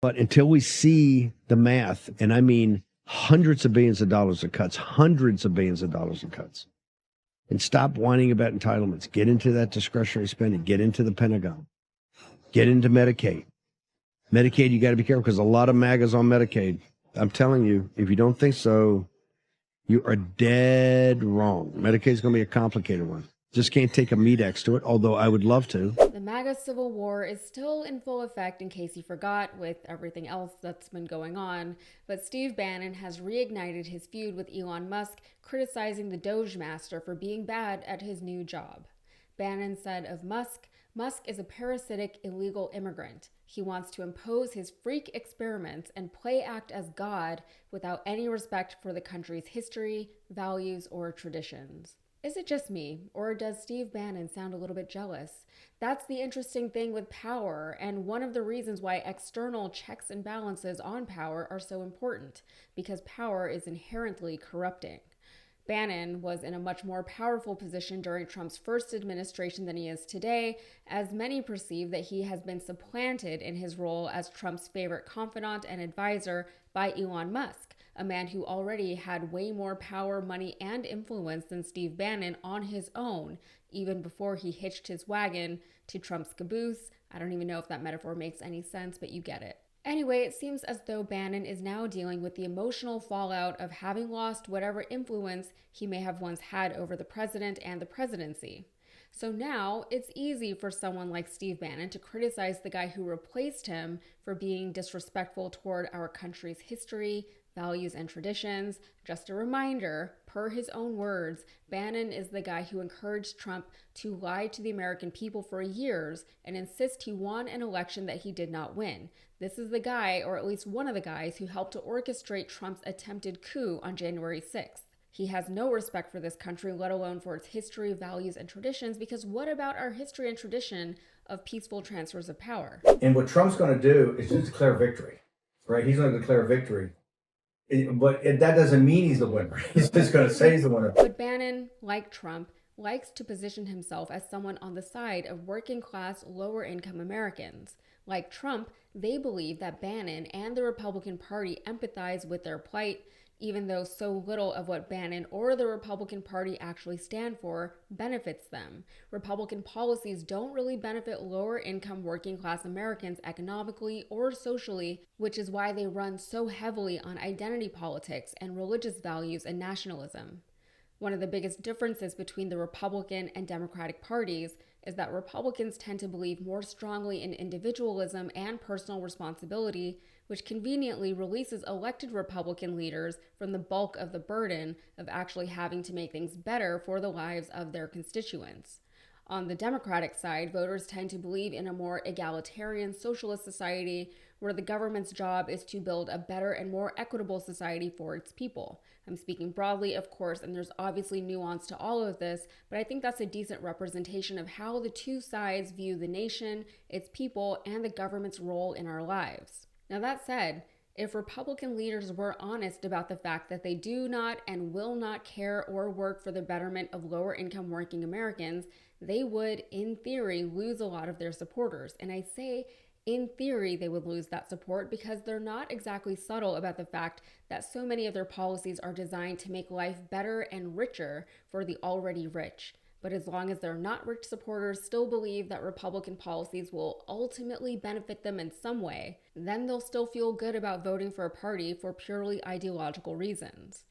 But until we see the math, and I mean hundreds of billions of dollars of cuts, hundreds of billions of dollars of cuts, and stop whining about entitlements, get into that discretionary spending, get into the Pentagon, get into Medicaid. Medicaid, you got to be careful because a lot of MAGA's on Medicaid. I'm telling you, if you don't think so, you are dead wrong. Medicaid's going to be a complicated one. Just can't take a Medex to it, although I would love to. The MAGA civil war is still in full effect, in case you forgot, with everything else that's been going on. But Steve Bannon has reignited his feud with Elon Musk, criticizing the Doge Master for being bad at his new job. Bannon said of Musk, Musk is a parasitic illegal immigrant. He wants to impose his freak experiments and play act as God without any respect for the country's history, values, or traditions. Is it just me, or does Steve Bannon sound a little bit jealous? That's the interesting thing with power, and one of the reasons why external checks and balances on power are so important, because power is inherently corrupting. Bannon was in a much more powerful position during Trump's first administration than he is today, as many perceive that he has been supplanted in his role as Trump's favorite confidant and advisor by Elon Musk, a man who already had way more power, money, and influence than Steve Bannon on his own, even before he hitched his wagon to Trump's caboose. I don't even know if that metaphor makes any sense, but you get it. Anyway, it seems as though Bannon is now dealing with the emotional fallout of having lost whatever influence he may have once had over the president and the presidency. So now it's easy for someone like Steve Bannon to criticize the guy who replaced him for being disrespectful toward our country's history, values, and traditions. Just a reminder, per his own words, Bannon is the guy who encouraged Trump to lie to the American people for years and insist he won an election that he did not win. This is the guy, or at least one of the guys, who helped to orchestrate Trump's attempted coup on January 6th. He has no respect for this country, let alone for its history, values, and traditions, because what about our history and tradition of peaceful transfers of power? And what Trump's going to do is just declare victory, right? He's going to declare victory. That doesn't mean he's the winner. He's just going to say he's the winner. But Bannon, like Trump, likes to position himself as someone on the side of working class, lower income Americans. Like Trump, they believe that Bannon and the Republican Party empathize with their plight, even though so little of what Bannon or the Republican Party actually stand for benefits them. Republican policies don't really benefit lower income working class Americans economically or socially, which is why they run so heavily on identity politics and religious values and nationalism. One of the biggest differences between the Republican and Democratic parties is that Republicans tend to believe more strongly in individualism and personal responsibility, which conveniently releases elected Republican leaders from the bulk of the burden of actually having to make things better for the lives of their constituents. On the Democratic side, voters tend to believe in a more egalitarian socialist society where the government's job is to build a better and more equitable society for its people. I'm speaking broadly, of course, and there's obviously nuance to all of this, but I think that's a decent representation of how the two sides view the nation, its people, and the government's role in our lives. Now, that said, if Republican leaders were honest about the fact that they do not and will not care or work for the betterment of lower income working Americans, they would, in theory, lose a lot of their supporters. And I say, in theory, they would lose that support because they're not exactly subtle about the fact that so many of their policies are designed to make life better and richer for the already rich. But as long as their not rich supporters still believe that Republican policies will ultimately benefit them in some way, then they'll still feel good about voting for a party for purely ideological reasons.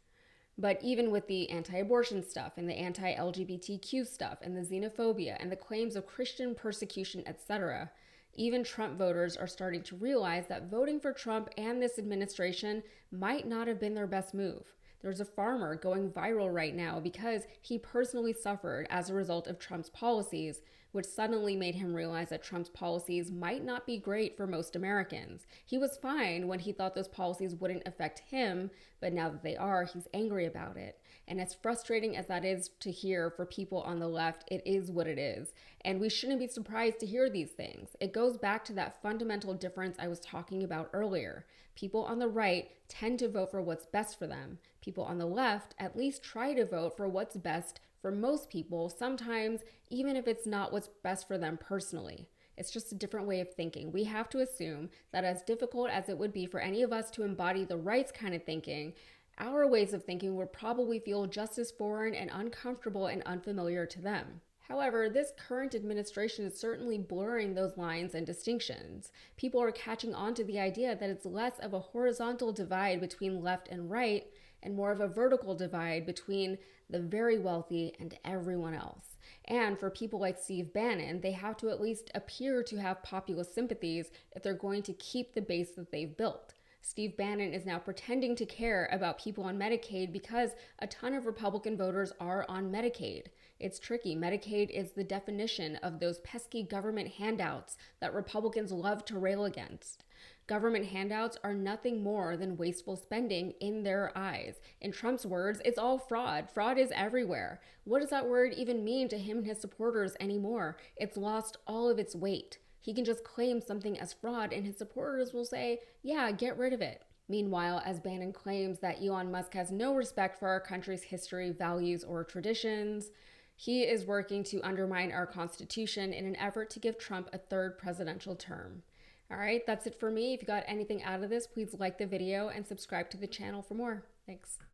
But even with the anti-abortion stuff and the anti-LGBTQ stuff and the xenophobia and the claims of Christian persecution, etc., even Trump voters are starting to realize that voting for Trump and this administration might not have been their best move. There's a farmer going viral right now because he personally suffered as a result of Trump's policies, which suddenly made him realize that Trump's policies might not be great for most Americans. He was fine when he thought those policies wouldn't affect him, but now that they are, he's angry about it. And as frustrating as that is to hear for people on the left, it is what it is. And we shouldn't be surprised to hear these things. It goes back to that fundamental difference I was talking about earlier. People on the right tend to vote for what's best for them. People on the left at least try to vote for what's best for most people, sometimes even if it's not what's best for them personally. It's just a different way of thinking. We have to assume that as difficult as it would be for any of us to embody the rights kind of thinking, our ways of thinking would probably feel just as foreign and uncomfortable and unfamiliar to them. However, this current administration is certainly blurring those lines and distinctions. People are catching on to the idea that it's less of a horizontal divide between left and right and more of a vertical divide between the very wealthy and everyone else. And for people like Steve Bannon, they have to at least appear to have populist sympathies if they're going to keep the base that they've built. Steve Bannon is now pretending to care about people on Medicaid because a ton of Republican voters are on Medicaid. It's tricky. Medicaid is the definition of those pesky government handouts that Republicans love to rail against. Government handouts are nothing more than wasteful spending in their eyes. In Trump's words, it's all fraud. Fraud is everywhere. What does that word even mean to him and his supporters anymore? It's lost all of its weight. He can just claim something as fraud and his supporters will say, yeah, get rid of it. Meanwhile, as Bannon claims that Elon Musk has no respect for our country's history, values, or traditions, he is working to undermine our Constitution in an effort to give Trump a third presidential term. All right, that's it for me. If you got anything out of this, please like the video and subscribe to the channel for more. Thanks.